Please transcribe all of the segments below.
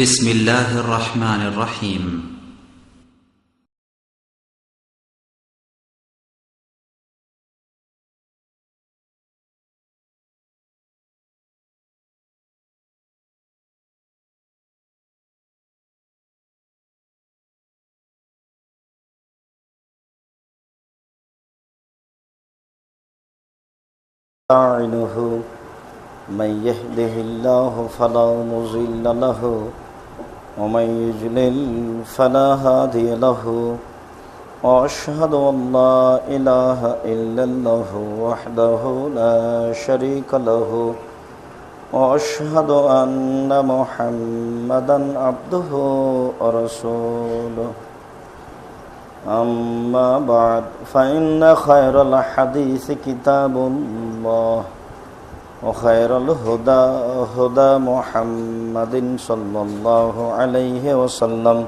بسم الله الرحمن الرحيم من يهده الله فلا مضل له ومن يضلل فلا هادي له وأشهد أن لا إله إلا الله وحده لا شريك له وأشهد أن محمدا عبده ورسوله أما بعد فإن خير الحديث كتاب الله وخير الهدى هدى محمد صلى الله عليه وسلم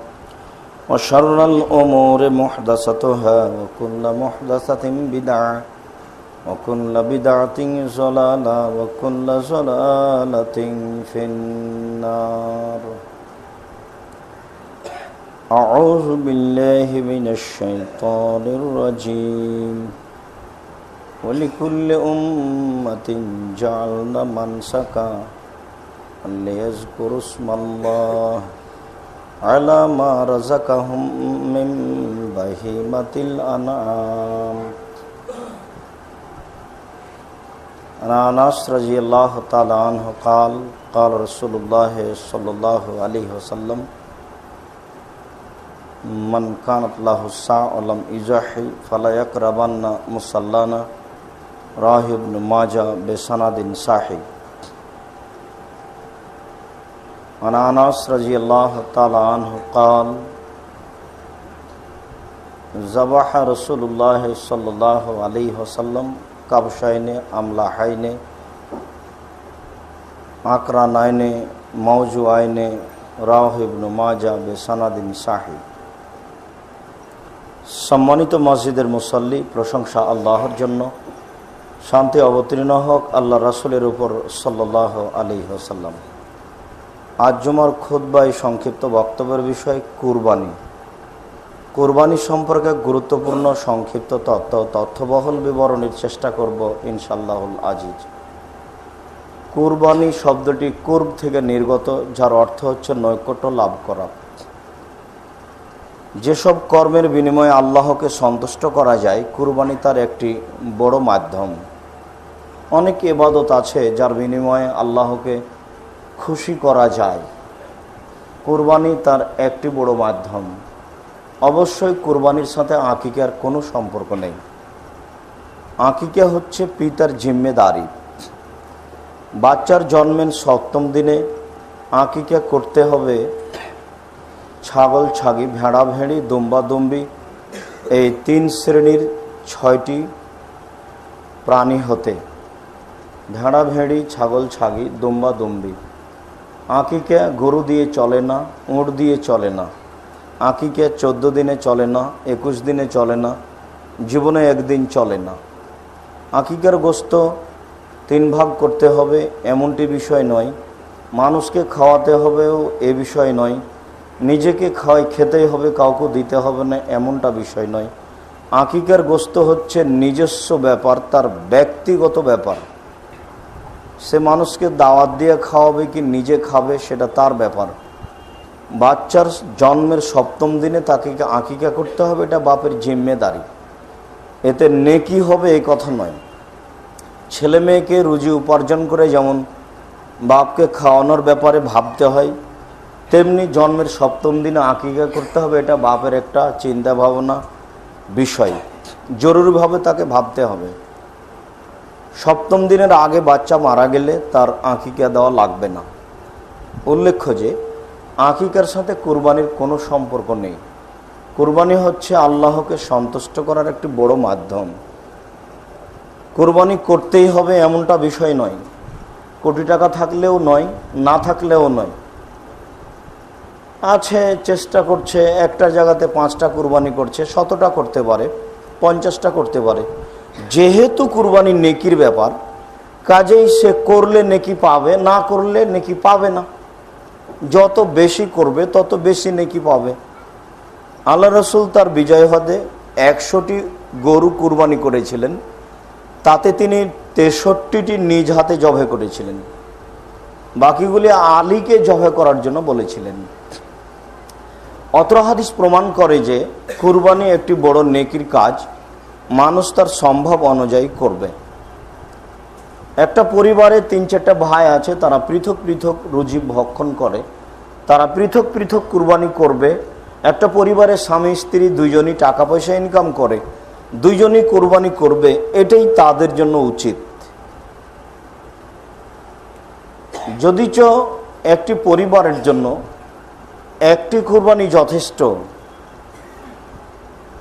وشر الأمور محدثاتها وكل محدثة بدعة وكل بدعة ضلالة وكل ضلالة في النار. أعوذ بالله من الشيطان الرجيم. ولكل أمة جعلنا منسكا ليذكروا اسم الله على ما رزقهم من بهيمة الأنعام. عن أنس رضي الله تعالى عنه قال قال رسول الله صلى الله عليه وسلم من كانت له الساعة ولم يزحي فلا يقربن مصلانا رواه ابن ماجه بسند صحيح. عن أنس رضي الله تعالى عنه قال ذبح رسول الله صلى الله عليه وسلم كبشين أملحين أقرنين موجوعين رواه ابن ماجه بسند صحيح. সম্মানিত মসজিদের মুসল্লি, প্রশংসা আল্লাহর জন্য, শান্তি অবতীর্ণ হোক আল্লাহ রাসূলের উপর সাল্লাল্লাহু আলাইহি ওয়াসাল্লাম। আজ জুমার খুতবায় সংক্ষিপ্ত বক্তব্যের বিষয় কুরবানি সম্পর্কে গুরুত্বপূর্ণ সংক্ষিপ্ত তথ্যবহুল বিবরণের চেষ্টা করব ইনশাআল্লাহুল আজিজ। কুরবানি শব্দটি কুরব থেকে নির্গত, যার অর্থ হচ্ছে নৈকট্য লাভ করা। যেসব কর্মের বিনিময়ে আল্লাহকে সন্তুষ্ট করা যায়, কুরবানি তার একটি বড় মাধ্যম। অনেক ইবাদত আছে যার বিনিময়ে আল্লাহকে খুশি করা যায়, কুরবানি তার একটি বড় মাধ্যম। অবশ্যই কুরবানির সাথে আকিকার কোনো সম্পর্ক নেই। আকিকা হচ্ছে পিতার জিম্মেদারি। বাচ্চার জন্মের ৭ম দিনে আকিকা করতে হবে ছাগল ছাগি, ভেড়া ভেড়ি, দুম্বা দুম্বি, এই 3 শ্রেণীর 6টি প্রাণী হতে। ভেড়া ভেড়ি, ছাগল ছাগি, দুম্বা দুম্বি। আকিকা গরু দিয়ে চলে না, উট দিয়ে চলে না। আকিকা 14 দিনে চলে না, 21 দিনে চলে না, জীবনে একদিন চলে না। আকিকার গোশত 3 ভাগ করতে হবে এমনটি বিষয় নয়, মানুষকে খাওয়াতে হবেও এ বিষয় নয়, নিজেকে খেতেই হবে, কাউকে দিতে হবে না এমনটা বিষয় নয়। আকিকার গোশত হচ্ছে নিজস্ব ব্যাপার, তার ব্যক্তিগত ব্যাপার। সে মানুষকে দাওয়াত দিয়ে খাওয়াবে কি নিজে খাবে সেটা তার ব্যাপার। বাচ্চার জন্মের 7ম দিনে তাকে আকিকা করতে হবে, এটা বাপের জিম্মেদারি। এতে নেকি হবে এই কথা নয়। ছেলে মেয়েকে রুজি উপার্জন করে যেমন বাপকে খাওয়ানোর ব্যাপারে ভাবতে হয়, তেমনি জন্মের 7ম দিনে আকিকা করতে হবে, এটা বাপের একটা চিন্তা ভাবনা বিষয়, জরুরিভাবে তাকে ভাবতে হবে। 7ম দিনের আগে বাচ্চা মারা গেলে তার আকিকা দেওয়া লাগবে না। উল্লেখ্য যে আকিকার সাথে কুরবানির কোনো সম্পর্ক নেই। কুরবানি হচ্ছে আল্লাহকে সন্তুষ্ট করার একটি বড় মাধ্যম। কুরবানি করতেই হবে এমনটা বিষয় নয়, কোটি টাকা থাকলেও নয়, না থাকলেও নয়। আছে চেষ্টা করছে, একটা জায়গাতে 5টা কুরবানি করছে, 100টা করতে পারে, 50টা করতে পারে। যেহেতু কুরবানি নেকির ব্যাপার, কাজেই সে করলে নেকি পাবে, না করলে নেকি পাবে না। যত বেশি করবে তত বেশি নেকি পাবে। আল্লাহ রসুল তার বিজয় হদে 100টি গরু কুরবানি করেছিলেন, তাতে তিনি 63টি নিজ হাতে জবাই করেছিলেন, বাকিগুলি আলীকে জবাই করার জন্য বলেছিলেন। অত্র হাদিস প্রমাণ করে যে কুরবানি একটি বড় নেকির কাজ, মানুষ তার সম্ভব অনুযায়ী করবে। একটা পরিবারে 3-4টা ভাই আছে, তারা পৃথক পৃথক রুজি ভক্ষণ করে, তারা পৃথক পৃথক কুরবানি করবে। একটা পরিবারে স্বামী স্ত্রী দুইজনই টাকা পয়সা ইনকাম করে, দুইজনই কুরবানি করবে, এটাই তাদের জন্য উচিত। যদিচ একটি পরিবারের জন্য একটি কুরবানি যথেষ্ট,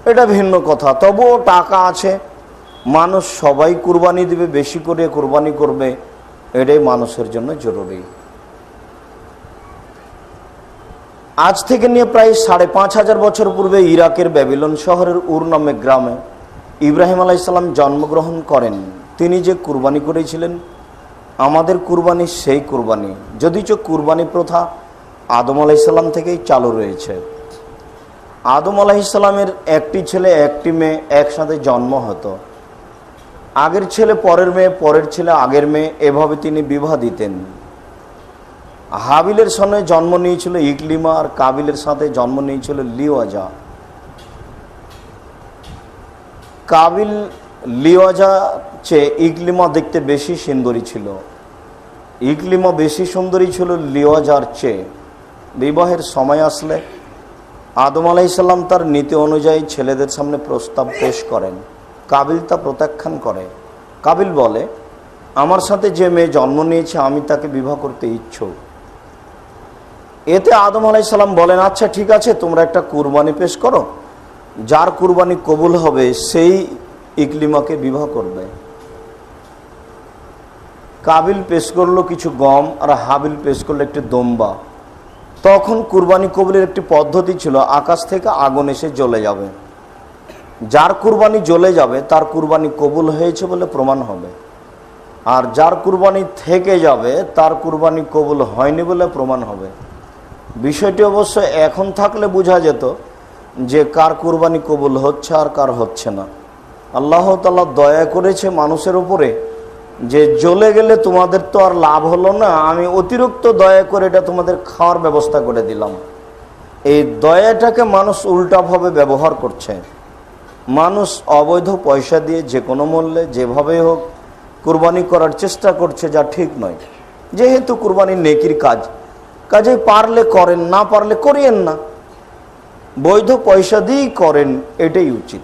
এটা ভিন্ন কথা। তবুও টাকা আছে, মানুষ সবাই কুরবানি দিবে, বেশি করে কুরবানি করবে, এটাই মানুষের জন্য জরুরি। আজ থেকে নিয়ে প্রায় 5,500 বছর পূর্বে ইরাকের ব্যাবিলন শহরের উর নামে গ্রামে ইব্রাহিম আলাইহিস সালাম জন্মগ্রহণ করেন। তিনি যে কুরবানি করেছিলেন, আমাদের কুরবানি সেই কুরবানি, যদিচ কুরবানি প্রথা আদম আলাইহিস সালাম থেকেই চালু রয়েছে। আদম আলাইহিস সালামের একটি ছেলে একটি মেয়ে একসাথে জন্ম হতো, আগের ছেলে পরের মেয়ে, পরের ছেলে আগের মেয়ে, এভাবে তিনি বিবাহ দিতেন। হাবিলের সঙ্গে জন্ম নিয়েছিল ইকলিমা, আর কাবিলের সাথে জন্ম নিয়েছিল লিওয়াজা। কাবিল লিওয়াজা চেয়ে ইকলিমা দেখতে বেশি সুন্দরী ছিল, ইকলিমা বেশি সুন্দরী ছিল লিওয়াজার চেয়ে। বিবাহের সময় আসলে আদম আলাইহিস সালাম তার নীতি অনুযায়ী ছেলেদের সামনে প্রস্তাব পেশ করেন, কাবিল তা প্রত্যাখ্যান করে। কাবিল বলে, আমার সাথে যে মেয়ে জন্ম নিয়েছে আমি তাকে বিবাহ করতে ইচ্ছুক। এতে আদম আলাইহিস সালাম বলেন, আচ্ছা ঠিক আছে, তোমরা একটা কুরবানি পেশ করো, যার কুরবানি কবুল হবে সেই ইকলিমাকে বিবাহ করবে। কাবিল পেশ করলো কিছু গম, আর হাবিল পেশ করলো একটি দম্বা। তখন কুরবানি কবুলের একটি পদ্ধতি ছিল, আকাশ থেকে আগুন এসে জ্বলে যাবে, যার কুরবানি জ্বলে যাবে তার কুরবানি কবুল হয়েছে বলে প্রমাণ হবে, আর যার কুরবানি থেকে যাবে তার কুরবানি কবুল হয়নি বলে প্রমাণ হবে। বিষয়টি অবশ্য এখন থাকলে বোঝা যেত যে কার কুরবানি কবুল হচ্ছে আর কার হচ্ছে না। আল্লাহ তাআলা দয়া করেছে মানুষের উপরে যে জ্বলে গেলে তোমাদের তো আর লাভ হলো না, আমি অতিরিক্ত দয়া করে এটা তোমাদের খাওয়ার ব্যবস্থা করে দিলাম। এই দয়াটাকে মানুষ উল্টাভাবে ব্যবহার করছে। মানুষ অবৈধ পয়সা দিয়ে যে কোনো মূল্যে যেভাবে হোক কুরবানি করার চেষ্টা করছে, যা ঠিক নয়। যেহেতু কুরবানি নেকির কাজ, কাজে পারলে করেন, না পারলে করিয়েন না, বৈধ পয়সা দিয়েই করেন, এটাই উচিত।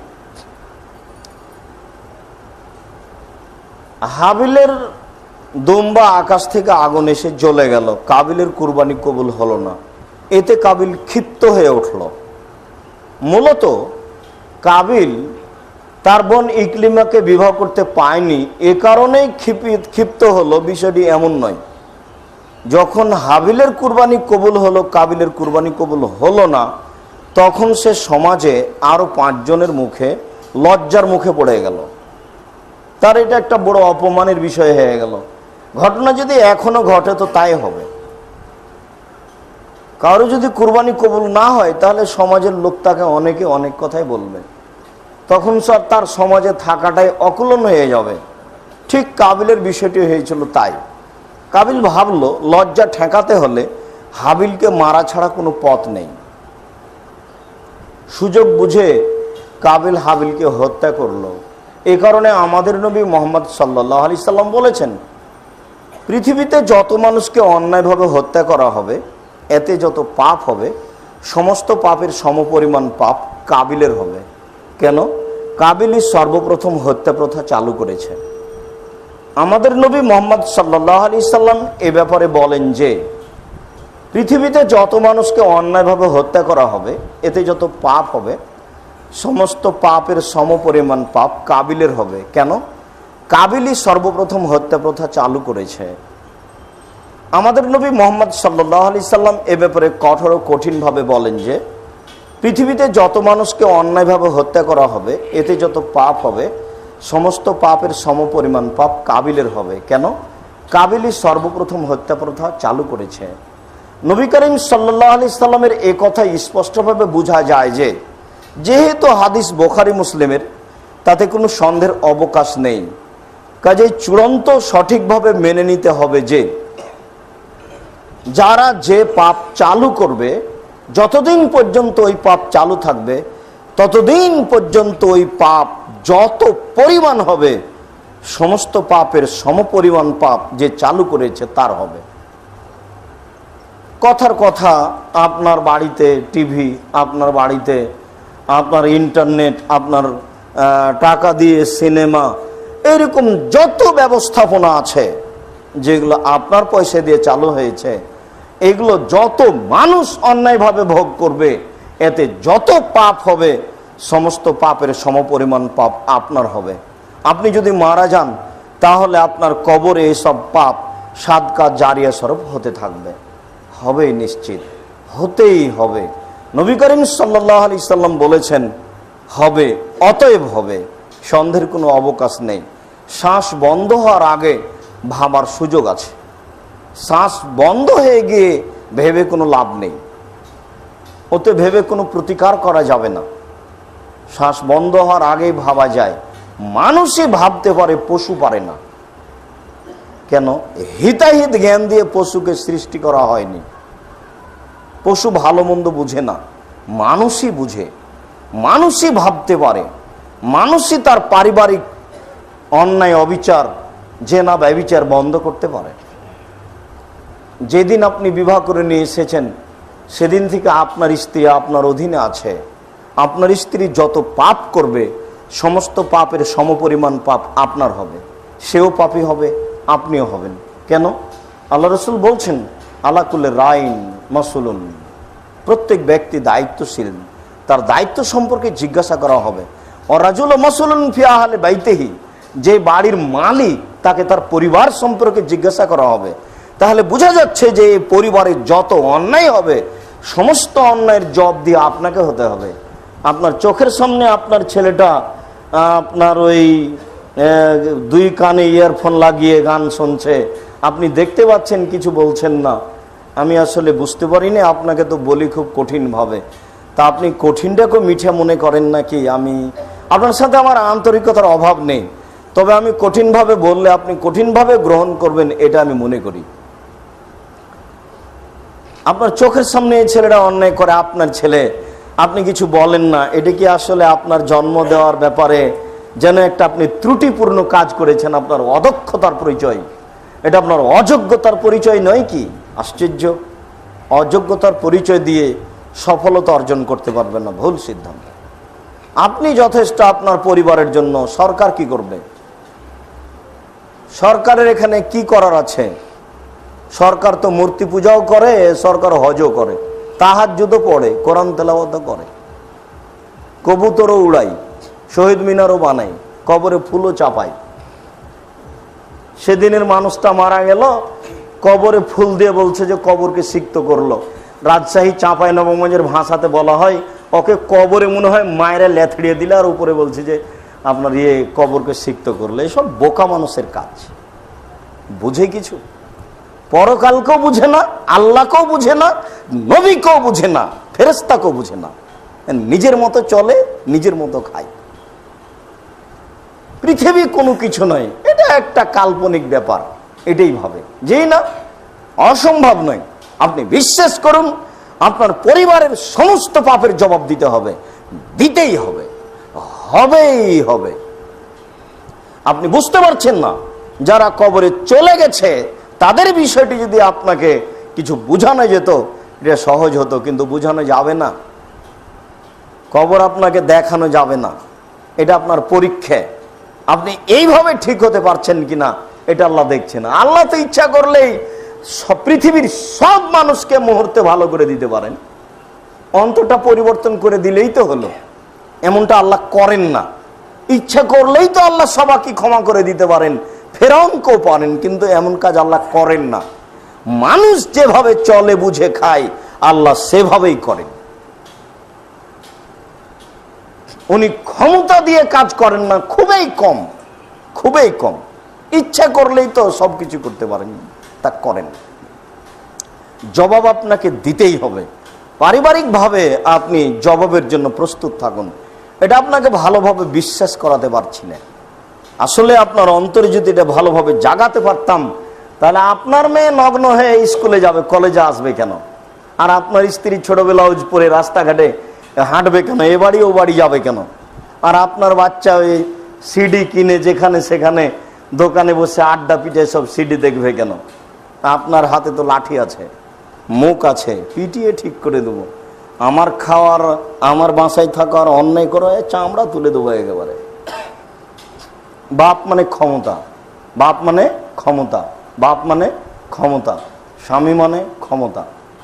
হাবিলের দুম্বা আকাশ থেকে আগুন এসে জ্বলে গেল, কাবিলের কুরবানি কবুল হলো না। এতে কাবিল ক্ষিপ্ত হয়ে উঠল। মূলত কাবিল তার বোন ইকলিমাকে বিবাহ করতে পায়নি, এ কারণেই ক্ষিপ্ত হলো, বিষয়টি এমন নয়। যখন হাবিলের কুরবানি কবুল হলো, কাবিলের কুরবানি কবুল হলো না, তখন সে সমাজে আরো 5 জনের মুখে লজ্জার মুখে পড়ে গেল। তার এটা একটা বড় অপমানের বিষয় হয়ে গেল। ঘটনা যদি এখনো ঘটে তো তাই হবে। কারো যদি কুরবানি কবুল না হয় তাহলে সমাজের লোক তাকে অনেকে অনেক কথাই বলবে, তখন স্যার তার সমাজে থাকাটাই অকুলন হয়ে যাবে। ঠিক কাবিলের বিষয়টি হয়েছিল তাই। কাবিল ভাবলো লজ্জা ঠেকাতে হলে হাবিলকে মারা ছাড়া কোনো পথ নেই। সুযোগ বুঝে কাবিল হাবিলকে হত্যা করলো। এ কারণে আমাদের নবী মুহাম্মদ সাল্লাল্লাহু আলাইহি সাল্লাম বলেছেন, পৃথিবীতে যত মানুষকে অন্যায়ভাবে হত্যা করা হবে, এতে যত পাপ হবে, সমস্ত পাপের সমপরিমাণ পাপ কাবিলের হবে। কেন? কাবিলই সর্বপ্রথম হত্যা প্রথা চালু করেছে। আমাদের নবী মুহাম্মদ সাল্লাল্লাহু আলাইহি সাল্লাম এ ব্যাপারে বলেন যে, পৃথিবীতে যত মানুষকে অন্যায়ভাবে হত্যা করা হবে, এতে যত পাপ হবে, সমস্ত পাপের সমপরিমাণ পাপ কাবিলের হবে। কেন? কাবিলই সর্বপ্রথম হত্যা প্রথা চালু করেছে। আমাদের নবী মুহাম্মদ সাল্লাল্লাহু আলাইহি সাল্লাম এ ব্যাপারে কঠোর ও কঠিনভাবে বলেন যে, পৃথিবীতে যত মানুষকে অন্যায়ভাবে হত্যা করা হবে, এতে যত পাপ হবে, সমস্ত পাপের সমপরিমাণ পাপ কাবিলের হবে। কেন? কাবিলই সর্বপ্রথম হত্যা প্রথা চালু করেছে। নবী করিম সাল্লাল্লাহু আলাইহি সাল্লামের এই কথা স্পষ্টভাবে বোঝা যায় যে যেহেতু হাদিস বুখারী মুসলিমের, তাতে কোনো সন্দেহের অবকাশ নেই। কাজেই চূড়ান্ত সঠিকভাবে মেনে নিতে হবে যে যারা যে পাপ চালু করবে, যতদিন পর্যন্ত ওই পাপ চালু থাকবে ততদিন পর্যন্ত ওই পাপ যত পরিমাণ হবে সমস্ত পাপের সমপরিমাণ পাপ যে চালু করেছে তার হবে। কথার কথা, আপনার বাড়িতে টিভি, আপনার বাড়িতে আপনার ইন্টারনেট, আপনার টাকা দিয়ে সিনেমা, এরকম যত ব্যবস্থাপনা আছে যেগুলো আপনার পয়সা দিয়ে চালু হয়েছে, এগুলো যত মানুষ অন্যায়ভাবে ভোগ করবে, এতে যত পাপ হবে সমস্ত পাপের সমপরিমাণ পাপ আপনার হবে। আপনি যদি মারা যান তাহলে আপনার কবরে এসব পাপ সাদকা জারিয়া স্বরূপ হতে থাকবে, হবেই, নিশ্চিত হতেই হবে। নবী করিম সাল্লাল্লাহু আলাইহি সাল্লাম বলেছেন হবে, অতএব হবে, সন্দেহের কোনো অবকাশ নেই। শ্বাস বন্ধ হওয়ার আগে ভাবার সুযোগ আছে, শ্বাস বন্ধ হয়ে গিয়ে ভেবে কোনো লাভ নেই, ওতে ভেবে কোনো প্রতিকার করা যাবে না। শ্বাস বন্ধ হওয়ার আগেই ভাবা যায়। মানুষই ভাবতে পারে, পশু পারে না। কেন? হিতাহিত জ্ঞান দিয়ে পশুকে সৃষ্টি করা হয়নি। পশু ভালো মন্দ বুঝে না, মানুষই বুঝে, মানুষই ভাবতে পারে, মানুষই তার পারিবারিক অন্যায়, অবিচার, জেনা, ব্যভিচার বন্ধ করতে পারে। যেদিন আপনি বিবাহ করে নিয়ে এসেছেন সেদিন থেকে আপনার স্ত্রী আপনার অধীনে আছে। আপনার স্ত্রী যত পাপ করবে সমস্ত পাপের সমপরিমাণ পাপ আপনার হবে, সেও পাপী হবে, আপনিও হবেন। কেন? আল্লাহ রাসূল বলছেন আলা কুল্লি রাইন মাসউলুন, প্রত্যেক ব্যক্তি দায়িত্বশীল, তার দায়িত্ব সম্পর্কে জিজ্ঞাসা করা হবে। ওয়ারাজুলু মাসউলুন ফি আহলি বাইতিহি, যে বাড়ির মালিক তাকে তার পরিবার সম্পর্কে জিজ্ঞাসা করা হবে। তাহলে বোঝা যাচ্ছে যে এই পরিবারের যত অন্যায় হবে সমস্ত অন্যায়ের জবাব দিয়ে আপনাকে হতে হবে। আপনার চোখের সামনে আপনার ছেলেটা আপনার ওই দুই কানে ইয়ারফোন লাগিয়ে গান শুনছে, আপনি দেখতে পাচ্ছেন, কিছু বলছেন না। আমি আসলে বুঝতে পারিনি, আপনাকে তো বলি খুব কঠিনভাবে, তা আপনি কঠিনটাকে মিঠে মনে করেন নাকি? আমি আপনার সাথে আমার আন্তরিকতার অভাব নেই, তবে আমি কঠিনভাবে বললে আপনি কঠিনভাবে গ্রহণ করবেন এটা আমি মনে করি। আপনার চোখের সামনে এই ছেলেটা অন্যায় করে, আপনার ছেলে, আপনি কিছু বলেন না, এটা কি আসলে আপনার জন্ম দেওয়ার ব্যাপারে যেন একটা আপনি ত্রুটিপূর্ণ কাজ করেছেন, আপনার অদক্ষতার পরিচয়, এটা আপনার অযোগ্যতার পরিচয় নয় কি? আশ্চর্য! অযোগ্যতার পরিচয় দিয়ে সফলতা অর্জন করতে পারবেন না, ভুল সিদ্ধান্ত। আপনি যথেষ্ট আপনার পরিবারের জন্য, সরকার কি করবে? সরকারের এখানে কি করার আছে? সরকার তো মূর্তি পূজাও করে, সরকার হজও করে, তাহাজ্জুদও পড়ে, কোরআন তেলাওয়াতও করে, কবুতরও উড়াই, শহীদ মিনারও বানাই, কবরে ফুলও চাপাই। সেদিনের মানুষটা মারা গেল, কবরে ফুল দিয়ে বলছে যে কবরকে সিক্ত করলো। রাজশাহী চাঁপাই নবগঞ্জের ভাষাতে বলা হয় ওকে কবরে মনে হয় মায়েরা লেথড়িয়ে দিলে, আর উপরে বলছে যে আপনার কবরকে সিক্ত করলে। এসব বোকা মানুষের কাজ, বুঝে কিছু? পরকালকেও বুঝে না, আল্লাহকেও বুঝে না, নবীকেও বুঝে না, ফেরেশতাকেও বুঝে না, নিজের মতো চলে, নিজের মতো খায়। পৃথিবী কোনো কিছু নয়, এটা একটা কাল্পনিক ব্যাপার, এটাই ভাবে। যেই না, অসম্ভব নয়। আপনি বিশ্বাস করুন, আপনার পরিবারের সমস্ত পাপের জবাব দিতে হবে, দিতেই হবে, হবেই হবে। আপনি বুঝতে পারছেন না, যারা কবরে চলে গেছে তাদের বিষয়টি যদি আপনাকে কিছু বোঝানো যেত এটা সহজ হতো, কিন্তু বোঝানো যাবে না। কবর আপনাকে দেখানো যাবে না, এটা আপনার পরীক্ষা। আপনি এইভাবে ঠিক হতে পারছেন কিনা এটা আল্লাহ দেখছে না। আল্লাহ তো ইচ্ছা করলেই পৃথিবীর সব মানুষকে মুহূর্তে ভালো করে দিতে পারেন, অন্তরটা পরিবর্তন করে দিলেই তো হলো। এমনটা আল্লাহ করেন না। ইচ্ছা করলেই তো আল্লাহ সবাইকে ক্ষমা করে দিতে পারেন, ফেরাউনকেও পারেন, কিন্তু এমন কাজ আল্লাহ করেন না। মানুষ যেভাবে চলে বুঝে খায় আল্লাহ সেভাবেই করেন। উনি ক্ষমতা দিয়ে কাজ করেন না, খুবই কম, খুবই কম। ইচ্ছা করলেই তো সবকিছু করতে পারেন, তা করেন। জবাব আপনাকে দিতেই হবে। পারিবারিকভাবে আপনি জবাবের জন্য প্রস্তুত থাকুন। এটা আপনাকে ভালোভাবে বিশ্বাস করাতে পারছি না। আসলে আপনার অন্তরে যদি এটা ভালোভাবে জাগাতে পারতাম, তাহলে আপনার মেয়ে নগ্ন হয়ে স্কুলে যাবে, কলেজে আসবে কেন? আর আপনার স্ত্রী ছোট ব্লাউজ পরে রাস্তাঘাটে হাঁটবে কেন? এ বাড়ি ও বাড়ি যাবে কেন? আর আপনার বাচ্চা ওই সিডি কিনে যেখানে সেখানে দোকানে বসে আড্ডা পিটে সব সিডি দেখবে কেন? আপনার হাতে তো লাঠি আছে, মুখ আছে, পিটিয়ে ঠিক করে দেবো। আমার খাওয়ার, আমার বাসায় থাকার, অন্যায় করা চামড়া তুলে দেবো একেবারে। বাপ মানে ক্ষমতা, বাপ মানে ক্ষমতা, বাপ মানে ক্ষমতা, স্বামী মানে ক্ষমতা।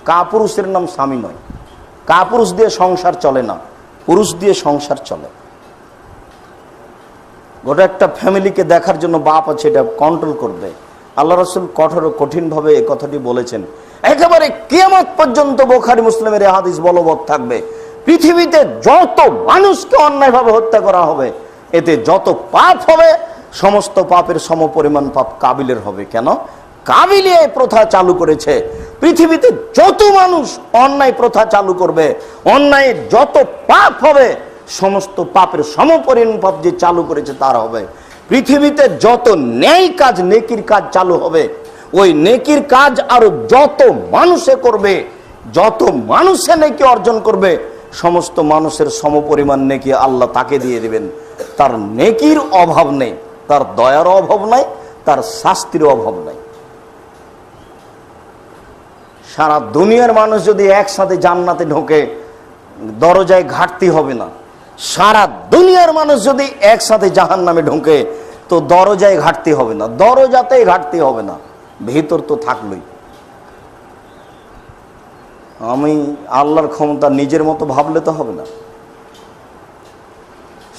কাপুরুষের নাম স্বামী নয়। কাপুরুষ দিয়ে সংসার চলে না, পুরুষ দিয়ে সংসার চলে। গোটা একটা ফ্যামিলিকে দেখার জন্য বাপ আছে, এটা কন্ট্রোল করবে। আল্লাহ রাসূল কঠিনভাবে এই কথাটি বলেছেন। একেবারে কিয়ামত পর্যন্ত বুখারী মুসলিমের এই হাদিস বলবৎ থাকবে। পৃথিবীতে যত মানুষকে অন্যায়ভাবে হত্যা করা হবে, এতে যত পাপ হবে, সমস্ত পাপের সমপরিমাণ পাপ কাবিলের হবে। কেন? কাবিল এই প্রথা চালু করেছে। পৃথিবীতে যত মানুষ অন্যায় প্রথা চালু করবে, অন্যায় যত পাপ হবে, সমস্ত পাপের সমপরিমাণ পাপ যে চালু করেছে তার হবে। পৃথিবীতে যত ন্যায় কাজ, নেকির কাজ চালু হবে, ওই নেকির কাজ আরো যত মানুষে করবে, যত মানুষে নেকি অর্জন করবে, সমস্ত মানুষের সমপরিমাণ নেকি আল্লাহ তাকে দিয়ে দিবেন। তার নেকির অভাব নেই, তার দয়ার অভাব নাই, তার শাস্তির অভাব নাই। সারা দুনিয়ার মানুষ যদি একসাথে জান্নাতে ঢোকে, দরজায় ঘাটতি হবে না। সারা দুনিয়ার মানুষ যদি একসাথে জাহান্নামে ঢোকে, তো দরজায় ঘাটতি হবে না, দরজাতেই ঘাটতি হবে না, ভিতর তো থাকলোই। আমি আল্লাহর ক্ষমতা নিজের মতো ভাবলে তো হবে না।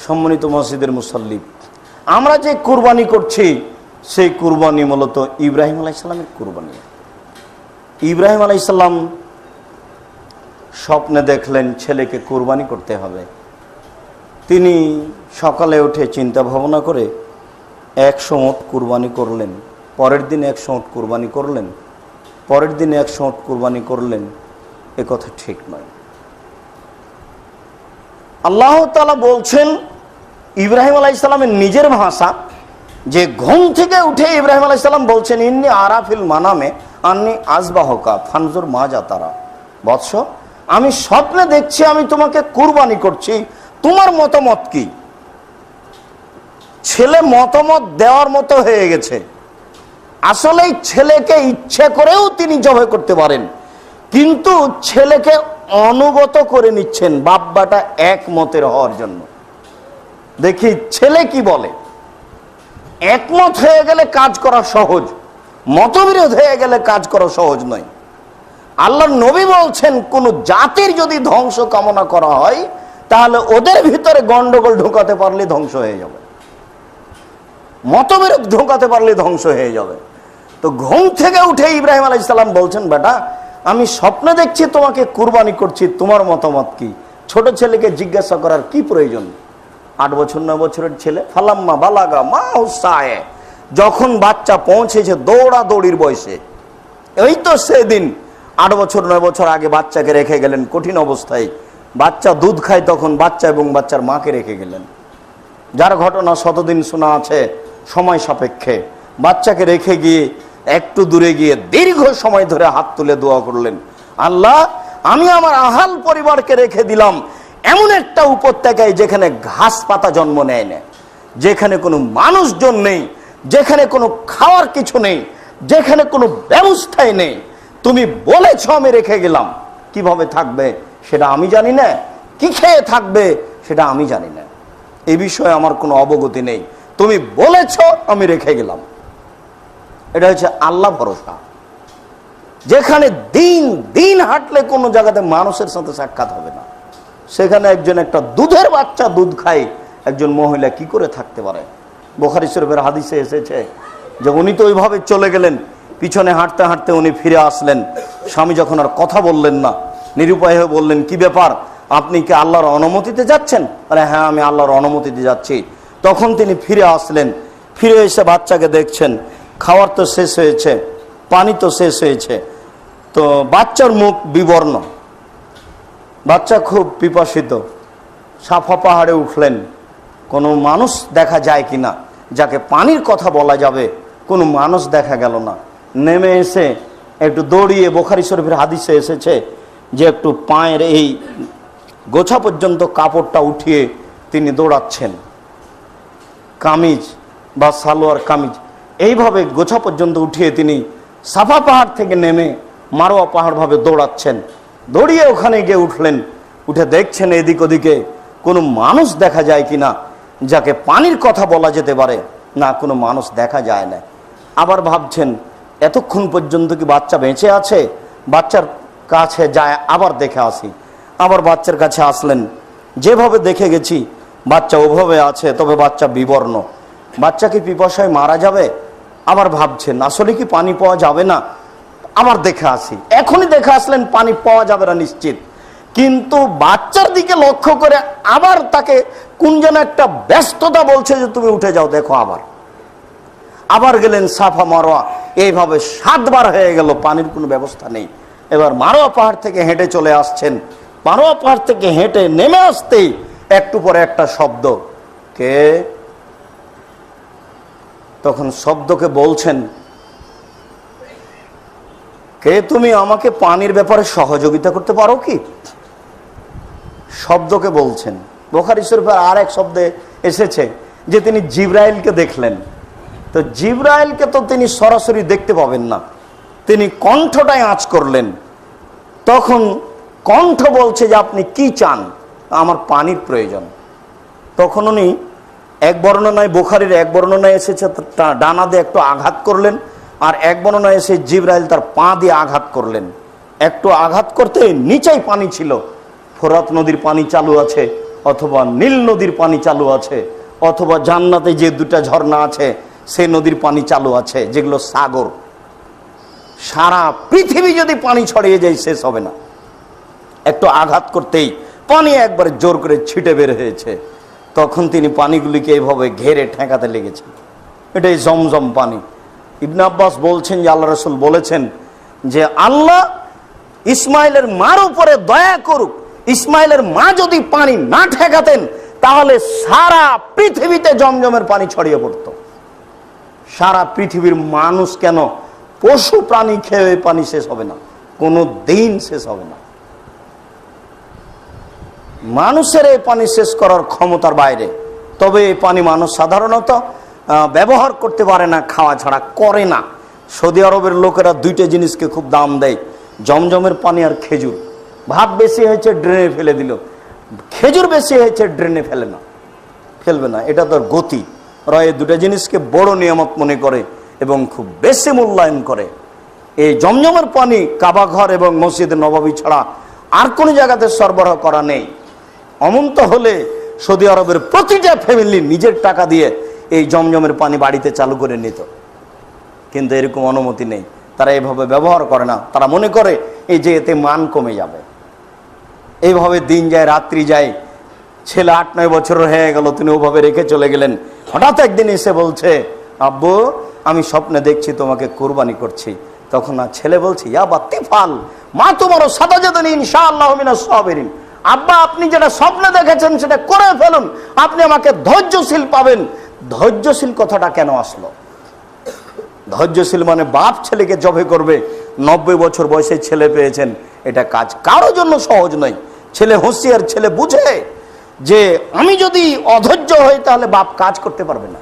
সম্মানিত মসজিদের মুসাল্লি, আমরা যে কুরবানি করছি, সেই কুরবানি মূলত ইব্রাহিম আলাইহিস সালামের কুরবানি। ইব্রাহিম আলাইহিস সালাম স্বপ্নে দেখলেন ছেলেকে কুরবানি করতে হবে। তিনি সকালে উঠে চিন্তা ভাবনা করে 100 উট কুরবানি করলেন, পরের দিন 100 উট কুরবানি করলেন, পরের দিন 100 উট কুরবানি করলেন। এ কথা ঠিক নয়। আল্লাহ তাআলা বলছেন ইব্রাহিম আলাইহিস সালামের নিজের ভাষা, যে ঘুম থেকে উঠে ইব্রাহিম আলাইহিস সালাম বলছেন, ইন্নী আরাফিল মানামে আন্নী আযবাহুকা ফানজুর মাজা তারা। বৎস, আমি স্বপ্নে দেখছি আমি তোমাকে কুরবানি করছি, তোমার মতামত কি? ছেলে মতামত দেওয়ার মতো হয়ে গেছে। আসলে ছেলেকে ইচ্ছে করেও তিনি জবাই করতে পারেন, কিন্তু ছেলেকে অনুগত করে নিচ্ছেন বাব্বাটা একমতের হওয়ার জন্য। দেখি ছেলে কি বলে। একমত হয়ে গেলে কাজ করা সহজ, মতবিরোধ হয়ে গেলে কাজ করা সহজ নয়। আল্লাহর নবী বলছেন, কোন জাতির যদি ধ্বংস কামনা করা হয়, তাহলে ওদের ভিতরে গন্ডগোল ঢোকাতে পারলে ধ্বংস হয়ে যাবে, মতবিরোধ ঢোকাতে পারলে ধ্বংস হয়ে যাবে। তো ঘুম থেকে উঠে ইব্রাহিম আলাইহিস সালাম বলছেন, বেটা আমি স্বপ্নে দেখছি তোমাকে কুরবানি করছি, তোমার মতামত কি? ছোট ছেলেকে জিজ্ঞাসা করার কি প্রয়োজন? 8 বছর 9 বছরের ছেলে। ফালাম্মা বালাগা মা হুসায়ে, যখন বাচ্চা পৌঁছেছে দৌড়াদৌড়ির বয়সে, এই তো সেদিন 8 বছর 9 বছর আগে বাচ্চাকে রেখে গেলেন কঠিন অবস্থায়। বাচ্চা দুধ খায়, তখন বাচ্চা এবং বাচ্চার মাকে রেখে গেলেন, যার ঘটনা শতদিন শোনা আছে, সময় সাপেক্ষে। বাচ্চাকে রেখে গিয়ে একটু দূরে গিয়ে দীর্ঘ সময় ধরে হাত তুলে দোয়া করলেন, আল্লাহ আমি আমার আহাল পরিবারকে রেখে দিলাম এমন একটা উপত্যকায় যেখানে ঘাস পাতা জন্ম নেয় না, যেখানে কোনো মানুষজন নেই, যেখানে কোনো খাওয়ার কিছু নেই, যেখানে কোনো ব্যবস্থাই নেই। তুমি বলেছ আমি রেখে গেলাম, কিভাবে থাকবে সেটা আমি জানি না, কি খেয়ে থাকবে সেটা আমি জানি না, এই বিষয়ে আমার কোনো অবগতি নেই। তুমি বলেছ আমি রেখে গেলাম। এটা হচ্ছে আল্লাহ ভরসা। যেখানে দিন দিন হাঁটলে কোনো জায়গাতে মানুষের সাথে সাক্ষাৎ হবে না, সেখানে একজন একটা দুধের বাচ্চা দুধ খায়, একজন মহিলা কি করে থাকতে পারে? বুখারী শরীফের হাদিসে এসেছে যে উনি তো ওইভাবে চলে গেলেন, পিছনে হাঁটতে হাঁটতে উনি ফিরে আসলেন। স্বামী যখন আর কথা বললেন না, নিরুপায় হয়ে বললেন, কি ব্যাপার, আপনি কি আল্লাহর অনুমতিতে যাচ্ছেন? আরে হ্যাঁ, আমি আল্লাহর অনুমতিতে যাচ্ছি। তখন তিনি ফিরে আসলেন, ফিরে এসে বাচ্চাকে দেখছেন, খাওয়ার তো শেষ হয়েছে, পানি তো শেষ হয়েছে, তো বাচ্চার মুখ বিবর্ণ, বাচ্চা খুব পিপাসিত, সাফা পাহাড়ে উঠলেন, কোনো মানুষ দেখা যায় কিনা যাকে পানির কথা বলা যাবে, কোনো মানুষ দেখা গেল না। নেমে এসে একটু দৌড়িয়ে, বুখারী শরীফের হাদিসে এসেছে যে একটু পায়ের এই গোছা পর্যন্ত কাপড়টা উঠিয়ে তিনি দৌড়াচ্ছেন, কামিজ বা সালোয়ার কামিজ এইভাবে গোছা পর্যন্ত উঠিয়ে তিনি সাফা পাহাড় থেকে নেমে মারোয়া পাহাড় ভাবে দৌড়াচ্ছেন। দৌড়িয়ে ওখানে গিয়ে উঠলেন, উঠে দেখছেন এদিক ওদিকে কোনো মানুষ দেখা যায় কিনা যাকে পানির কথা বলা যেতে পারে, না কোনো মানুষ দেখা যায় না। আবার ভাবছেন এতক্ষণ পর্যন্ত কি বাচ্চা বেঁচে আছে, বাচ্চার কাছে যায় আবার দেখে আসি। আবার বাচ্চার কাছে আসলেন, যেভাবে দেখে গেছি বাচ্চা ওভাবে আছে, তবে বাচ্চা বিবর্ণ, বাচ্চা কি পিপাসায় মারা যাবে? আবার ভাবছেন আসলে কি পানি পাওয়া যাবে না, আবার দেখে আসি। এখনই দেখে আসলেন পানি পাওয়া যাবে না নিশ্চিত, কিন্তু বাচ্চার দিকে লক্ষ্য করে আবার তাকে কোন যেন একটা ব্যস্ততা বলছে যে তুমি উঠে যাও দেখো। আবার গেলেন সাফা মারোয়া, এইভাবে 7 বার হয়ে গেল, পানির কোনো ব্যবস্থা নেই। এবার মারোয়া পাহাড় থেকে হেঁটে চলে আসছেন, মারোয়া পাহাড় থেকে হেঁটে নেমে আসতেই একটু পরে একটা শব্দ, কে? তখন শব্দকে বলছেন, কে তুমি? আমাকে পানির ব্যাপারে সহযোগিতা করতে পারো কি? শব্দকে বলছেন। বুখারী শরীফের আর এক শব্দে এসেছে যে তিনি জিবরাইলকে দেখলেন। তো জিবরাইলকে তো তিনি সরাসরি দেখতে পাবেন না, তিনি কণ্ঠটায় আঁচ করলেন। তখন কণ্ঠ বলছে যে আপনি কি চান? আমার পানির প্রয়োজন। তখন উনি এক বর্ণনায়, বুখারীর এক বর্ণনায় এসেছে ডানা দিয়ে একটু আঘাত করলেন, আর এক বর্ণনায় এসে জিবরাইল তার পা দিয়ে আঘাত করলেন। একটু আঘাত করতে নিচেই পানি ছিল, ফোরাত নদীর পানি চালু আছে, অথবা নীল নদীর পানি চালু আছে, অথবা জান্নাতে যে 2টা ঝর্ণা আছে সেই নদীর পানি চালু আছে, যেগুলো সাগর। সারা পৃথিবী যদি পানি ছড়িয়ে যায় শেষ হবে না। একটু আঘাত করতেই পানি একবার জোর করে ছিটে বের হয়েছে। তখন তিনি পানিগুলিকে এইভাবে ঘেরে ঠেকাতে লেগেছেন। এটাই জমজম পানি। ইবনে আব্বাস বলছেন যে আল্লাহ রাসূল বলেছেন যে আল্লাহ ইসমাইলের মার উপরে দয়া করুক, ইসমাইলের মা যদি পানি না ঠেকাতেন তাহলে সারা পৃথিবীতে জমজমের পানি ছড়িয়ে পড়তো। সারা পৃথিবীর মানুষ কেন, পশু প্রাণী খেয়ে এই পানি শেষ হবে না, কোনো দিন শেষ হবে না। মানুষের এই পানি শেষ করার ক্ষমতার বাইরে। তবে এই পানি মানুষ সাধারণত ব্যবহার করতে পারে না, খাওয়া ছাড়া করে না। সৌদি আরবের লোকেরা 2টা জিনিসকে খুব দাম দেয়, জমজমের পানি আর খেজুর। ভাত বেশি হয়েছে ড্রেনে ফেলে দিল, খেজুর বেশি হয়েছে ড্রেনে ফেলবে না, এটা তার গতি। ওরা এই 2টা জিনিসকে বড় নিয়ামত মনে করে এবং খুব বেশি মূল্যায়ন করে। এই জমজমের পানি কাবা ঘর এবং মসজিদে নববী ছাড়া আর কোনো জায়গাতে সরবরাহ করা নেই। অমন্ত হলে সৌদি আরবের প্রতিটা ফ্যামিলি নিজের টাকা দিয়ে এই জমজমের পানি বাড়িতে চালু করে নিত, কিন্তু এরকম অনুমতি নেই। তারা এইভাবে ব্যবহার করে না, তারা মনে করে এই যে এতে মান কমে যাবে। এইভাবে দিন যায় রাত্রি যায়, ছেলে 8-9 বছর হয়ে গেল, তিনি ওভাবে রেখে চলে গেলেন। হঠাৎ একদিন এসে বলছে, আব্বু আমি স্বপ্নে দেখছি তোমাকে কুরবানি করছি। তখন না ছেলে বলছে, ইয়া বাতিফাল মা তোমারও সাদাজাদানি ইনশাআল্লাহ মিনাস সাবিরিন। আব্বা আপনি যেটা স্বপ্নে দেখেছেন সেটা করে ফেলুন, আপনি আমাকে ধৈর্যশীল পাবেন। ধৈর্যশীল কথাটা কেন আসলো? ধৈর্যশীল মানে বাপ ছেলেকে জবে করবে, 90 বছর বয়সে ছেলে পেয়েছেন, এটা কাজ কারোর জন্য সহজ নয়। ছেলে হুঁশিয়ার, ছেলে বুঝে যে আমি যদি অধৈর্য হই তাহলে বাপ কাজ করতে পারবে না।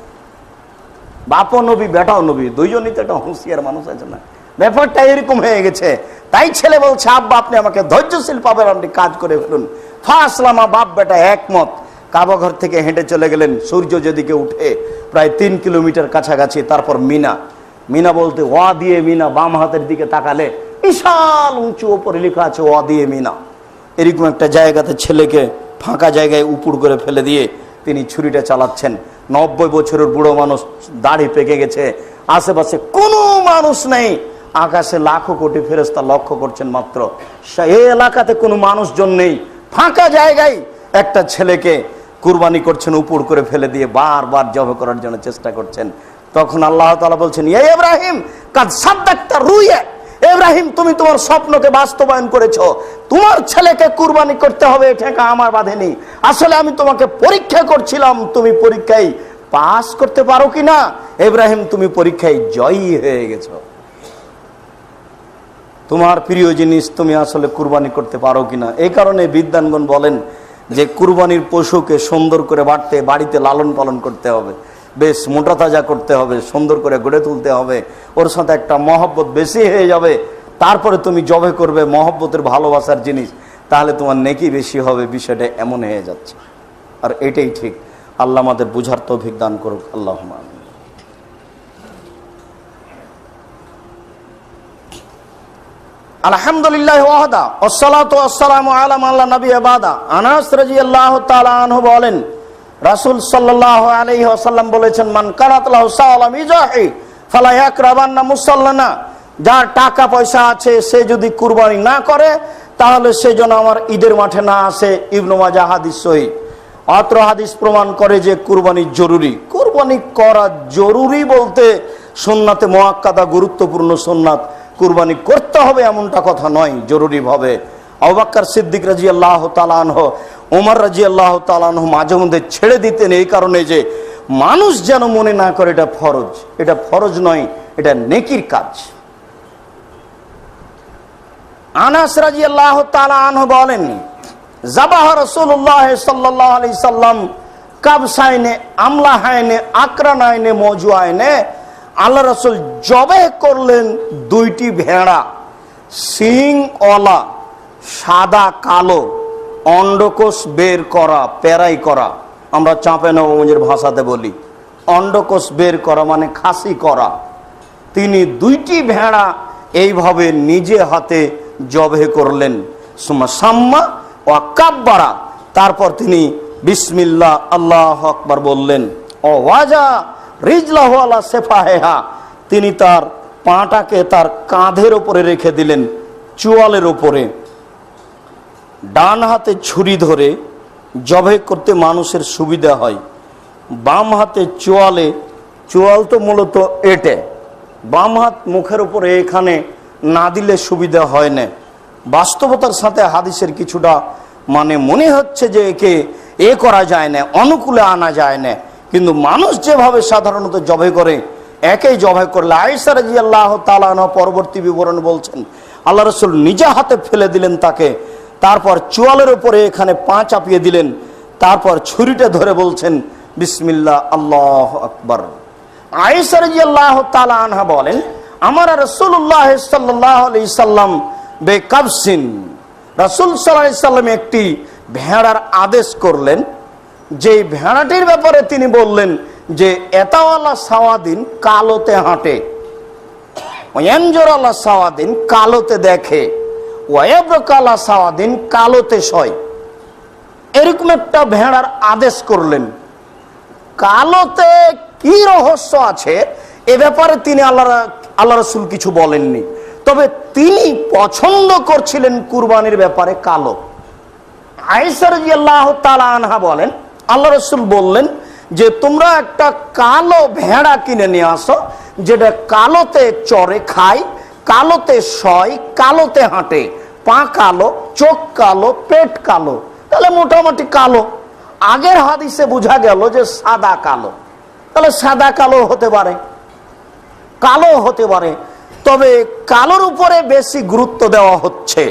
বাপও নবী বেটাও নবী, দুইজনই তো একটা হুঁশিয়ার মানুষ আছে না, ব্যাপারটা এরকম হয়ে গেছে। তাই ছেলে বলছে, আব্বা আপনি আমাকে ধৈর্যশীল পাবেন, আপনি কাজ করে ফেলুন। ফাসলামা, বাপ বেটা একমত। কাবা ঘর থেকে হেঁটে চলে গেলেন, সূর্য যেদিকে উঠে প্রায় 3 কিলোমিটার কাছাকাছি। তারপর মিনা বলতে ওয়া দিয়ে মিনা, বাম হাতের দিকে তাকালে বিশাল উঁচু, ওপরে লেখা আছে ওয়া দিয়ে মিনা। এরকম একটা জায়গাতে ছেলেকে ফাঁকা জায়গায় উপুড় করে ফেলে দিয়ে তিনি ছুরিটা চালাচ্ছেন। 90 বছরের বুড়ো মানুষ, দাড়ি পেকে গেছে, আশেপাশে কোনো মানুষ নেই, আকাশে লাখো কোটি ফেরেশতা লক্ষ্য করছেন মাত্র। এই এলাকাতে কোনো মানুষজন নেই, ফাঁকা জায়গায় একটা ছেলেকে কুরবানি করছেন, উপুড় করে ফেলে দিয়ে বারবার জবাই করার জন্য চেষ্টা করছেন। তখন আল্লাহ তাআলা বলছেন, ইয়া ইব্রাহিম কাদ সাদ্দাকতা রুইয়া, ইব্রাহিম তুমি তোমার স্বপ্নকে বাস্তবায়ন করেছো, তোমার ছেলেকে কুরবানি করতে হবে, এটা আমার বাঁধেনি। আসলে আমি তোমাকে পরীক্ষা করছিলাম, তুমি পরীক্ষায় পাস করতে পারো কিনা। ইব্রাহিম তুমি পরীক্ষায় জয়ী হয়ে গেছো, তোমার প্রিয় জিনিস তুমি আসলে কুরবানি করতে পারো কিনা। এই কারণে বিদ্বানগণ বলেন যে কুরবানির পশুকে সুন্দর করে বাড়িতে লালন পালন করতে হবে, বেশ মোটা তাজা করতে হবে, সুন্দর করে গড়ে তুলতে হবে, ওর সাথে একটা মহব্বত বেশি হয়ে যাবে, তারপরে তুমি জবে করবে মহব্বতের ভালোবাসার জিনিস, তাহলে তোমার নেকি বেশি হবে। বিষয়টা এমন হয়ে যাচ্ছে, আর এটাই ঠিক। আল্লাহ আমাদের বুঝার তৌফিক দান করুক, আল্লাহুম্মা আমিন। আলহামদুলিল্লাহ ওয়াহদা ওয়াসসালাতু ওয়াসসালামু আলা মান লা নাবিয়্যা বাদা। আনাস রাদিয়াল্লাহু তাআলা আনহু বলেন, রাসূল সাল্লাল্লাহু আলাইহি ওয়াসাল্লাম বলেছেন, মান কানাত লাহু সাওলাম ইজাহি ফালা ইয়াকরাবান্না মুসাল্লানা। যার টাকা পয়সা আছে সে যদি কুরবানি না করে তাহলে সে যেন আমার ঈদের মাঠে না আসে। ইবনে মাজাহ হাদিস সহিহ। অত্র হাদিস প্রমাণ করে যে কুরবানি জরুরি। কুরবানি করা জরুরি বলতে সুন্নাতে মুআক্কাদা, গুরুত্বপূর্ণ সুন্নাত, কুরবানি করতে হবে এমনটা কথা নয়। জরুরি ভাবে আবু বকর সিদ্দিক রাদিয়াল্লাহু তাআলা আনহু, ওমর রাদিয়াল্লাহু তাআলা আনহু মাঝে মধ্যে ছেড়ে দিতেন, এই কারণে যে মানুষ যেন মনে না করে এটা ফরজ। এটা ফরজ নয়, এটা নেকির কাজ। আনাস রাদিয়াল্লাহু তাআলা আনহু বলেন, যাবাহ রাসূলুল্লাহ সাল্লাল্লাহু আলাইহি সাল্লাম কাবসাইনে আমলাহাইনে আকরানাইনে মওজুআইনে। আল্লাহ রাসূল জবে করলেন দুইটি ভেড়া, সিংওয়ালা, সাদা কালো, অন্ডকোষ বের করা, পেরাই করা। আমরা চাঁপে নবগঞ্জের ভাষাতে বলি অন্ডকোষ বের করা মানে খাসি করা। তিনি দুইটি ভেড়া এইভাবে নিজে হাতে জবে করলেন। সুম্মা সাম্মা ওয়া কাব্বারা, তারপর তিনি বিসমিল্লাহ আল্লাহু আকবার বললেন। ও ওয়াজা রিজলাহু আলা সিফাহিহা, তিনি তার পাটাকে তার কাঁধের উপরে রেখে দিলেন, চোয়ালের উপরে। ডান হাতে ছুরি ধরে জবে করতে মানুষের সুবিধা হয়, বাম হাতে চোয়ালে, চোয়াল তো মূলত এটে, বাম হাত মুখের উপরে এখানে না দিলে সুবিধা হয় না। বাস্তবতার সাথে হাদিসের কিছুটা মানে মনে হচ্ছে যে একে করা যায় না, অনুকূলে আনা যায় না, কিন্তু মানুষ যেভাবে সাধারণত জবে করে একেই জবে করলে। আয়েশা রাদিয়াল্লাহু তাআলা আনহা পরবর্তী বিবরণ বলছেন, আল্লাহ রাসূল নিজে হাতে ফেলে দিলেন তাকে, তারপর চোয়ালের উপরে এখানে পা চাপিয়ে দিলেন, তারপর ছুরিটা ধরে বলছেন বিসমিল্লাহ আল্লাহু আকবার। আয়েশা রাদিয়াল্লাহু তাআলা আনহা বলেন, আমার রাসূলুল্লাহ সাল্লাল্লাহু আলাইহি সাল্লাম বেকাবসিন, রাসূল সাল্লাল্লাহু আলাইহি সাল্লাম একটি ভেড়ার আদেশ করলেন, যে ভেড়াটির ব্যাপারে তিনি বললেন যে এতাওয়ালা সাওয়াদিন, কালোতে হাঁটে, ওয়ানজুরালা সাওয়াদিন, কালোতে দেখে, ওয়ায়াবকালা সাওয়াদিন, কালোতে শয়। এরকম একটা ভেড়ার আদেশ করলেন। কালোতে কি রহস্য আছে এ ব্যাপারে তিনি আল্লাহ রাসূল কিছু বলেননি, তবে তিনি পছন্দ করছিলেন কুরবানির ব্যাপারে কালো। আয়েশা রাদিয়াল্লাহু তাআলা আনহা বলেন, আল্লাহ রাসূল বললেন যে তোমরা একটা কালো ভেড়া কিনে নিয়ে আসো, যেটা কালোতে চরে খায়, কালোতে শয়, কালোতে হাঁটে, পা কালো, চোখ কালো, পেট কালো, তাহলে মোটামুটি কালো। আগের হাদিসে বোঝা গেল যে সাদা কালো, তাহলে সাদা কালো হতে পারে, কালো হতে পারে, তবে কালোর উপরে বেশি গুরুত্ব দেওয়া হচ্ছে।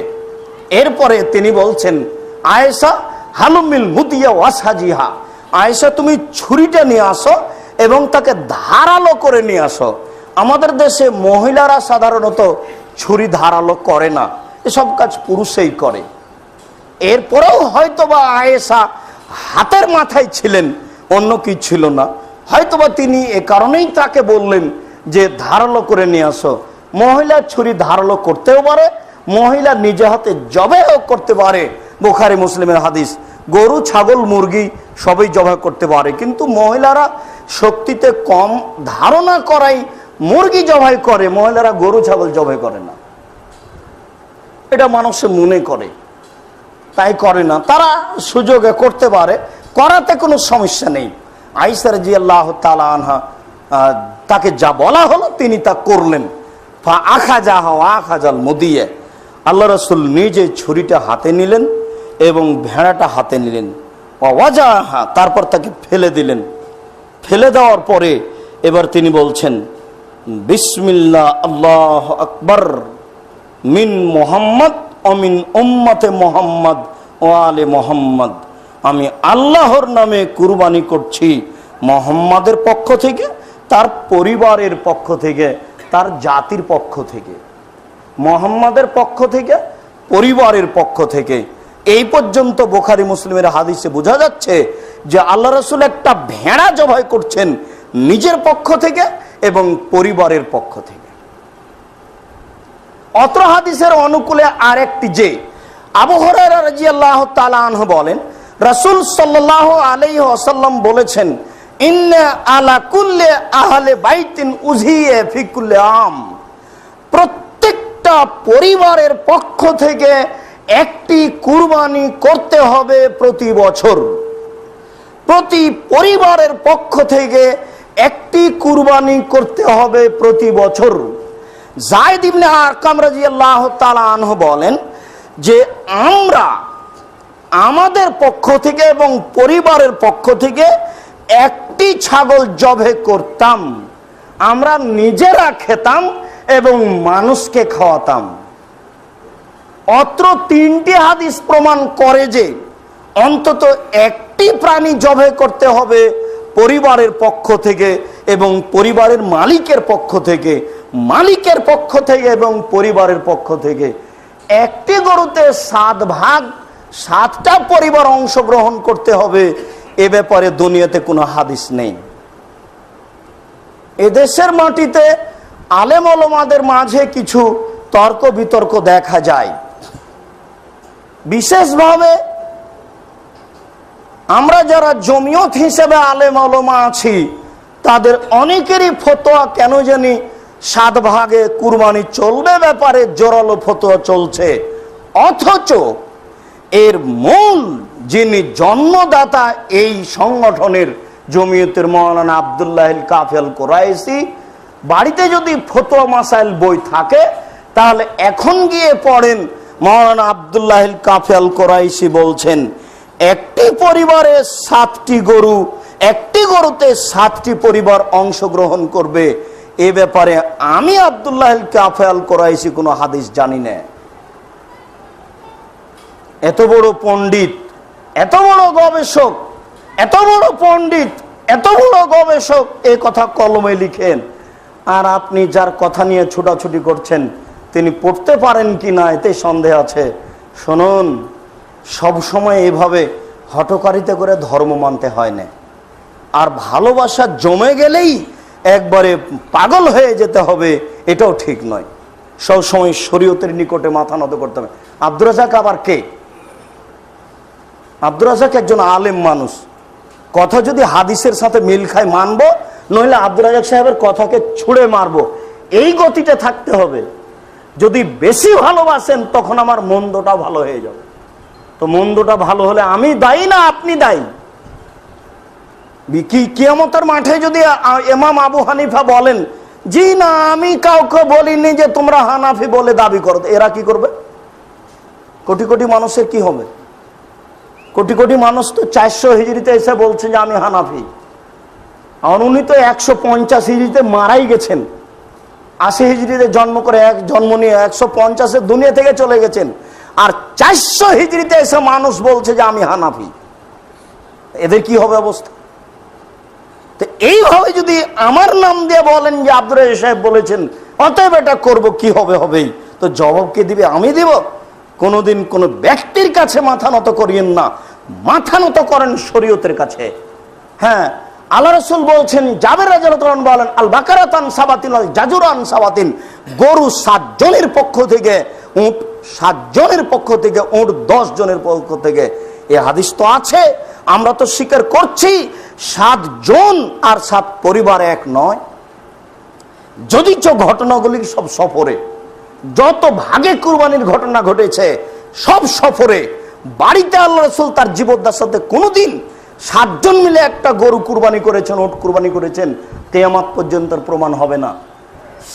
এরপরে তিনি বলছেন, আয়েশা হালুমিল মুদিয়া ওয়াসহাজিহা, আয়েশা তুমি ছুরিটা নিয়ে আসো এবং তাকে ধারালো করে নিয়ে আসো। আমাদের দেশে মহিলারা সাধারণত ছুরি ধারালো করে না, এসব কাজ পুরুষেই করে। এরপরেও হয়তোবা আয়েশা হাতের মাথায় ছিলেন, অন্য কি ছিল না, হয়তোবা তিনি এ কারণেই তাকে বললেন যে ধারালো করে নিয়ে আসো। মহিলা ছুরি ধারালো করতেও পারে, মহিলা নিজে হাতে জবেও করতে পারে, বুখারী মুসলিমের হাদিস। গরু, ছাগল, মুরগি সবই জবাই করতে পারে, কিন্তু মহিলারা শক্তিতে কম ধারণা করাই মুরগি জবাই করে, মহিলারা গরু ছাগল জবাই করে না, এটা মানুষে মনে করে, তাই করে না। তারা সুযোগে করতে পারে, করাতে কোনো সমস্যা নেই। আয়েশা রাদিয়াল্লাহু তাআলা আনহা তাকে যা বলা হলো তিনি তা করলেন। ফা আখাযাহা ওয়া আখাযাল মুদিয়া, আল্লাহ রাসূল নিজে ছুরিটা হাতে নিলেন এবং ভেড়াটা হাতে নিলেন। ওয়াজাহা, তারপর তাকে ফেলে দিলেন। ফেলে দেওয়ার পরে এবার তিনি বলছেন বিসমিল্লাহ আল্লাহু আকবার মিন মুহাম্মদ ও মিন উম্মতে মুহাম্মদ ও আলে মুহাম্মদ, আমি আল্লাহর নামে কুরবানি করছি, মুহাম্মাদের পক্ষ থেকে, তার পরিবারের পক্ষ থেকে, তার জাতির পক্ষ থেকে, মুহাম্মাদের পক্ষ থেকে, পরিবারের পক্ষ থেকে। এই পর্যন্ত বুখারী মুসলিমের হাদিসে বোঝা যাচ্ছে যে আল্লাহ রাসূল একটা ভেড়া জবাই করছেন নিজের পক্ষ থেকে এবং পরিবারের পক্ষ থেকে। অত্র হাদিসের অনুকূলে আরেকটি, যে আবু হুরায়রা রাদিয়াল্লাহু তাআলা আনহু বলেন, রাসূল সাল্লাল্লাহু আলাইহি ওয়াসাল্লাম বলেছেন, ইন্না আলা কুল্লি আহলি বাইতিন উযহিয়া ফি কুল্লি আম, প্রত্যেকটা পরিবারের পক্ষ থেকে একটি কুরবানি করতে হবে প্রতি বছর। প্রতি পরিবারের পক্ষ থেকে একটি কুরবানি করতে হবে প্রতি বছর। যায়েদ ইবনে আরকাম রাদিয়াল্লাহু তাআলা আনহু বলেন যে আমরা আমাদের পক্ষ থেকে এবং পরিবারের পক্ষ থেকে একটি ছাগল জবে করতাম, আমরা নিজেরা খেতাম এবং মানুষকে খাওয়াতাম। অত্র তিনটি হাদিস প্রমাণ করে যে অন্তত একটি প্রাণী জবে করতে হবে পরিবারের পক্ষ থেকে এবং পরিবারের মালিকের পক্ষ থেকে, মালিকের পক্ষ থেকে এবং পরিবারের পক্ষ থেকে। একটি গরুতে 7 ভাগ 7টা পরিবার অংশগ্রহণ করতে হবে, এ ব্যাপারে দুনিয়াতে কোনো হাদিস নেই। এদেশের মাটিতে আলেম ওলামাদের মাঝে কিছু তর্ক বিতর্ক দেখা যায়। বিশেষভাবে আমরা যারা জমিয়ত হিসেবে আলেম ওলামা আছি, তাদের অনেকেরই ফতোয়া কেন জানি 7 ভাগে কুরবানি চলবে ব্যাপারে জোরালো ফতোয়া চলছে। অথচ এর মূল যিনি জন্মদাতা এই সংগঠনের জমিয়তের মাওলানা আব্দুল্লাহ আল কাফি আল কুরাইশি, বাড়িতে যদি ফতোয়া মাসাইল বই থাকে তাহলে এখন গিয়ে পড়েন, মাওলানা আব্দুল্লাহ আল কাফি আল কুরাইশি বলছেন একটি পরিবারে 7টি গরু, একটি গরুতে 7টি পরিবার অংশগ্রহণ করবে। এ ব্যাপারে আমি আব্দুল্লাহ আল কাফি আল কুরাইশি কোনো হাদিস জানি না। এত বড় পণ্ডিত, এত বড় গবেষক, এত বড় পণ্ডিত, এত বড় গবেষক এই কথা কলমে লিখেন, আর আপনি যার কথা নিয়ে ছোটাছুটি করছেন তিনি পড়তে পারেন কি না এতে সন্দেহ আছে। শুনুন, সব সময় এভাবে হঠকারিতা করে ধর্ম মানতে হয় না। আর ভালোবাসা জমে গেলেই একবারে পাগল হয়ে যেতে হবে, এটাও ঠিক নয়। সব সময় শরীয়তের নিকটে মাথা নত করতে হবে। আব্দুর রাজ্জাক আবার কে? আব্দুর রাজ্জাক একজন আলেম মানুষ, কথা যদি হাদিসের সাথে মিল খায় মানবো, নইলে আব্দুর রাজ্জাক সাহেবের কথাকে ছুঁড়ে মারবো, এই গতিতে থাকতে হবে। যদি বেশি ভালোবাসেন তখন আমার মন্দটা ভালো হয়ে যাবে। তো মন্দটা ভালো হলে আমি দায়ী না আপনি দায়ী? কিয়ামতের মাঠে যদি ইমাম আবু হানিফা বলেন জি না আমি কাউকে বলিনি যে তোমরা হানাফি বলে দাবি করো, এরা কি করবে? কোটি কোটি মানুষের কি হবে? কোটি কোটি মানুষ তো 400 হিজরিতে এসে বলছে যে আমি হানাফি, আর উনি তো 150 হিজরিতে মারাই গেছেন। 80 হিজরিতে জন্ম নিয়ে 150 দুনিয়া থেকে চলে গেছেন, আর 400 হিজরিতে এসে মানুষ বলছে যে আমি হানাফি। এদের কি হবে অবস্থা? তো এইভাবে যদি আমার নাম দিয়ে বলেন যে আব্দুর রাজ্জাক সাহেব বলেছেন অতএব এটা করবো, কি হবে? হবেই। তো জবাব কে দিবে? আমি দিব? কোনোদিন কোনো ব্যক্তির কাছে মাথা নত করিয়েন না, মাথা নত করেন শরীয়তের কাছে। হ্যাঁ, আল্লাহ রাসূল বলছেন, জাবের রাদিয়াল্লাহু আনহু বলেন, আল বাকারাতান সাবাতিন আল জাজুরান সাবাতিন, গরু 7 জনের পক্ষ থেকে, উট 7 জনের পক্ষ থেকে, উট 10 জনের পক্ষ থেকে। এই হাদিস তো আছে, আমরা তো স্বীকার করছি 7 জন আর 7 পরিবার এক নয়। যদি ঘটনাগুলি সব সফরে, যত ভাগে কুরবানির ঘটনা ঘটেছে সব সফরে, বাড়িতে আল্লাহ রাসূল তার জীবদ্দশাতে কোনোদিন 7 জন মিলে একটা গরু কুরবানি করেছেন, উট কুরবানি করেছেন, কিয়ামত পর্যন্ত প্রমাণ হবে না।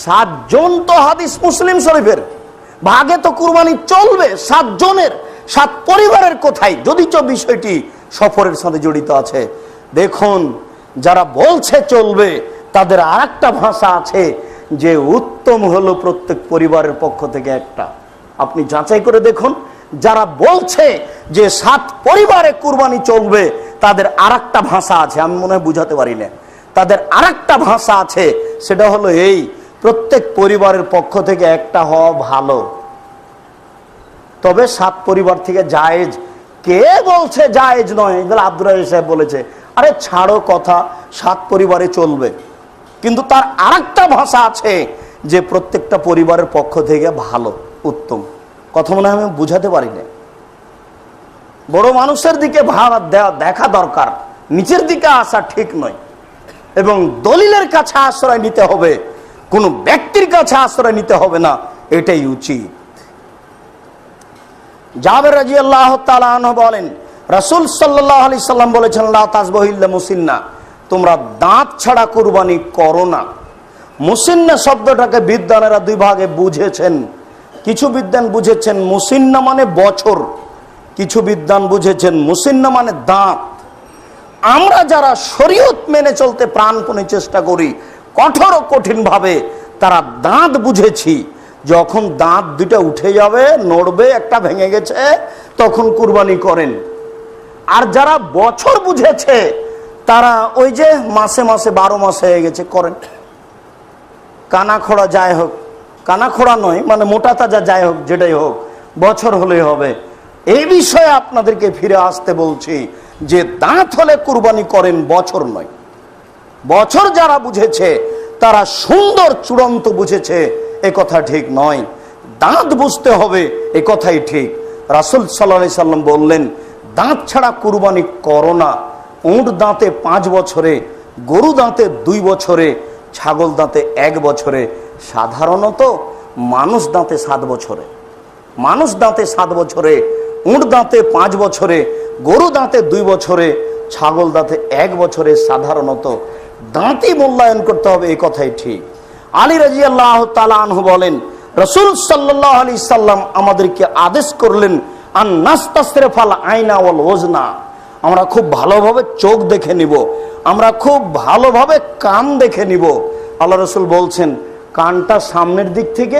7 জন তো হাদিস মুসলিম শরীফের, ভাগে তো কুরবানি চলবে 7 জনের, 7 পরিবারের কোথায়, যদিচ বিষয়টি সফরের সাথে জড়িত আছে। দেখুন, যারা বলছে চলবে তাদের আরেকটা ভাষা আছে যে উত্তম হলো প্রত্যেক পরিবারের পক্ষ থেকে একটা। আপনি যাচাই করে দেখুন, যারা বলছে যে 7 পরিবারে কুরবানি চলবে তাদের আরেকটা ভাষা আছে, আমি মনে হয় বুঝাতে পারি না, তাদের আরেকটা ভাষা আছে, সেটা হলো এই, প্রত্যেক পরিবারের পক্ষ থেকে একটা হওয়া ভালো, তবে 7 পরিবার থেকে জায়েজ। কে বলছে জায়েজ নয়? এগুলো আব্দুর রাজ্জাক সাহেব বলেছে। আরে ছাড়ো কথা, 7 পরিবারে চলবে, কিন্তু তার আরেকটা ভাষা আছে যে প্রত্যেকটা পরিবারের পক্ষ থেকে ভালো, উত্তম। কথা মনে হয় আমি বুঝাতে পারি না। বড় মানুষের দিকে দেখা দরকার, নিচের দিকে আসা ঠিক নয়, এবং দলিলের কাছে আশ্রয় নিতে হবে, কোন ব্যক্তির কাছে আশ্রয় নিতে হবে না, এটাই উচিত। জাবের রাদিয়াল্লাহু তাআলা আনহু বলেন, রাসূল সাল্লাল্লাহু আলাইহি সাল্লাম বলেছেন, লা তাযবাহিল্লা মুসিন্না, তোমরা দাঁত ছাড়া কুরবানি করো না। মুসিন্না শব্দটাকে বিদ্বানেরা 2 ভাগে বুঝেছেন। কিছু বিদ্বান বুঝেছেন মুসিন্না মানে বছর, কিছু বিদ্বান বুঝেছেন মুসিন্না মানে দাঁত। আমরা যারা শরীয়ত মেনে চলতে প্রাণপণে চেষ্টা করি, কঠোর ও কঠিন ভাবে, তারা দাঁত বুঝেছি। যখন দাঁত 2টা উঠে যাবে, নড়বে, একটা ভেঙে গেছে, তখন কুরবানি করেন। আর যারা বছর বুঝেছে তারা ওই যে মাসে মাসে 12 মাস হয়ে গেছে করেন। কানা খোড়া যাই হোক, কানা খোড়া নয় মানে মোটা তাজা যাই হোক, যেটাই হোক, বছর হলেই হবে। এই বিষয়ে আপনাদেরকে ফিরে আসতে বলছি যে দাঁত হলে কুরবানি করেন, বছর নয়। বছর যারা বুঝেছে তারা সুন্দর চূড়ান্ত বুঝেছে, এ কথা ঠিক নয়। দাঁত বুঝতে হবে, এ কথাই ঠিক। রাসূল সাল্লাল্লাহু আলাইহি সাল্লাম বললেন, দাঁত ছাড়া কুরবানি করো না। উট দাঁতে 5 বছরে, গরু দাঁতে 2 বছরে, ছাগল দাঁতে 1 বছরে, সাধারণত মানুষ দাঁতে 7 বছরে। মানুষ দাঁতে 7 বছরে, উট দাঁতে 5 বছরে, গরু দাঁতে 2 বছরে, ছাগল দাঁতে 1 বছরে, সাধারণত দাঁতই মূল্যায়ন করতে হবে, এই কথাই ঠিক। আলী রাদিয়াল্লাহু তাআলা আনহু বলেন, রাসূল সাল্লাল্লাহু আলাইহি সাল্লাম আমাদেরকে আদেশ করলেন, আন নাস্তাসরিফাল আইনা ওয়াল ওজনা, আমরা খুব ভালোভাবে চোখ দেখে নিব, আমরা খুব ভালোভাবে কান দেখে নিব। আল্লাহ রাসূল বলছেন, কানটা সামনের দিক থেকে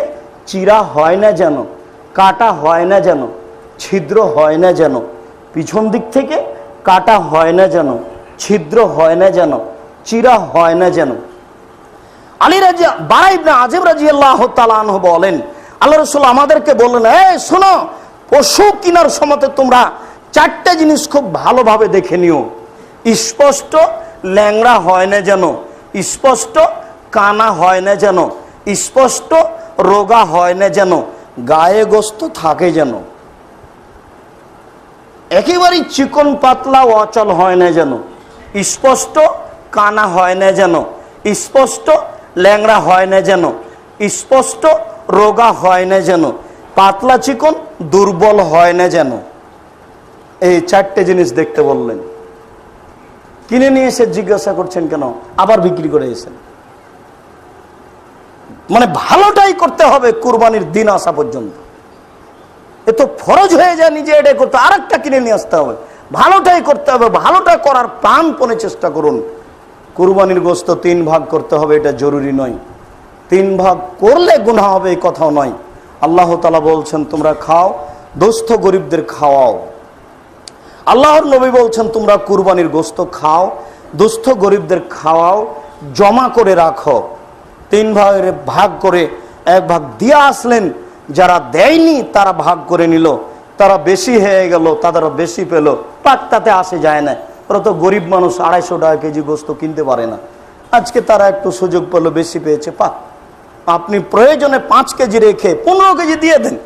চিরা হয় না যেন, কাটা হয় না যেন, ছিদ্র হয় না যেন, পিছন দিক থেকে কাটা হয় না যেন, ছিদ্র হয় না যেন, চিরা হয় না যেন। আলী বারা ইবনে আযিব রাদিয়াল্লাহু তাআলা আনহু বলেন, আল্লাহ রাসূল আমাদেরকে বললেন, এই শোনো, পশু কেনার সময় তোমরা 4টে জিনিস খুব ভালোভাবে দেখে নিও। স্পষ্ট ল্যাংড়া হয় না যেন, স্পষ্ট কানা হয় না যেন, স্পষ্ট রোগা হয় না যেন, গায়ে গোস্ত থাকে যেন, একেবারেই চিকন পাতলা অচল হয় না যেন, স্পষ্ট কানা হয় না যেন, স্পষ্ট ল্যাংড়া হয় না যেন, স্পষ্ট রোগা হয় না যেন, পাতলা চিকন দুর্বল হয় না যেন। এই 4টে জিনিস দেখতে বললেন। কিনে নিয়ে এসে জিজ্ঞাসা করছেন কেন, আবার বিক্রি করে এসেছেন। মানে ভালোটাই করতে হবে কুরবানির দিন আসা পর্যন্ত। এ তো ফরজ হয়ে যায় নিজে এটাই করতে, আরেকটা কিনে নিয়ে আসতে হবে। ভালোটাই করতে হবে, ভালোটা করার প্রাণপণে চেষ্টা করুন। কুরবানির গোশত 3 ভাগ করতে হবে, এটা জরুরি নয়। 3 ভাগ করলে গুনাহ হবে, এই কথাও নয়। আল্লাহ তাআলা বলছেন, তোমরা খাও, দুস্থ গরিবদের খাওয়াও। আল্লাহর নবী বলছেন, তোমরা কুরবানির গোশত খাও, দুস্থ গরিবদের খাওয়াও, জমা করে রাখো। 3 ভাগে ভাগ করে 1 ভাগ দিয়ে আসলেন, যারা দেয়নি তারা ভাগ করে নিল, তারা বেশি হয়ে গেল, তারা বেশি পেল, পাক তাতে আসে যায় না। ওরা তো গরিব মানুষ, 250 টাকা কেজি গোশত কিনতে পারে না। আজকে তারা একটু সুযোগ পেলো, বেশি পেয়েছে, পাক। আপনি প্রয়োজনে 5 কেজি রেখে 15 কেজি দিয়ে দেন।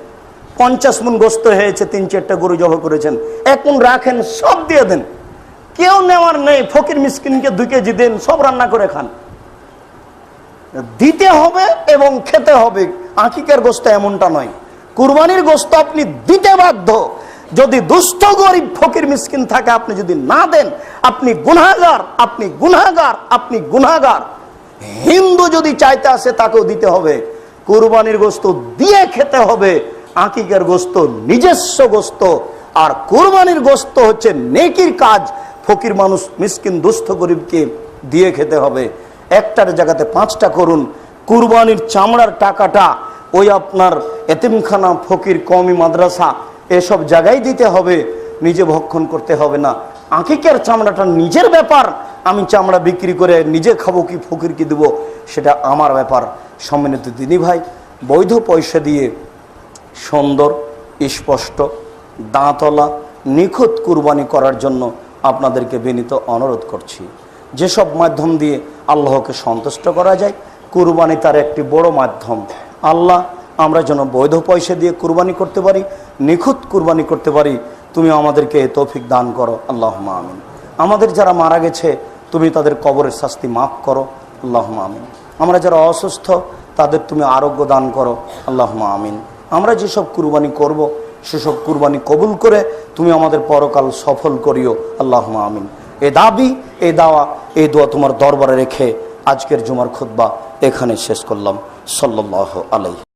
50 মণ গোশত হয়েছে, 3-4টা গরু জবাই করেছেন, 1 মণ রাখেন, সব দিয়ে দেন। কেউ নেওয়ার নেই, ফকির মিসকিনকে 2 কেজি দেন, সব রান্না করে খান। দিতে হবে এবং খেতে হবে। আকিকার গোশত এমনটা নয়, কুরবানির গোশত আপনি দিতে বাধ্য। যদি দুস্থ গরিব ফকির মিসকিন থাকে, আপনি যদি না দেন, আপনি গুনাহগার, আপনি গুনাহগার, আপনি গুনাহগার। হিন্দু যদি চাইতে আসে তাকেও দিতে হবে। কুরবানির গোশত দিয়ে খেতে হবে। আকিকার গোশত নিজস্ব গোশত, আর কুরবানির গোশত হচ্ছে নেকির কাজ। ফকির মানুষ, মিসকিন, দুস্থ গরিবকে দিয়ে খেতে হবে। একটার জায়গাতে 5টা করুন। কুরবানির চামড়ার টাকাটা ওই আপনার এতিমখানা, ফকির, কওমি মাদ্রাসা এসব জায়গায় দিতে হবে, নিজে ভক্ষণ করতে হবে না। আকিকার চামড়াটা নিজের ব্যাপার, আমি চামড়া বিক্রি করে নিজে খাবো কি ফকিরকে দেবো সেটা আমার ব্যাপার। সম্মানিত দিনী ভাই, বৈধ পয়সা দিয়ে সুন্দর, স্পষ্ট, দাঁতলা, নিখুঁত কুরবানি করার জন্য আপনাদেরকে বিনীত অনুরোধ করছি। যেসব মাধ্যম দিয়ে আল্লাহকে সন্তুষ্ট করা যায়, কুরবানি তার একটি বড় মাধ্যম। আল্লাহ, আমরা যেন বৈধ পয়সা দিয়ে কুরবানি করতে পারি, নিখুঁত কুরবানি করতে পারি, তুমি আমাদেরকে তৌফিক দান করো, আল্লাহুম্মা আমিন। আমাদের যারা মারা গেছে, তুমি তাদের কবরের শাস্তি মাফ করো, আল্লাহুম্মা আমিন। আমরা যারা অসুস্থ, তাদের তুমি আরোগ্য দান করো, আল্লাহুম্মা আমিন। আমরা যেসব কুরবানি করব, সেসব কুরবানি কবুল করে তুমি আমাদের পরকাল সফল করিও, আল্লাহুম্মা আমিন। এ দাবি, এ দাওয়া, এই দোয়া তোমার দরবারে রেখে আজকের জুমার খুতবা এখানে শেষ করলাম। সাল্লাল্লাহু আলাইহি।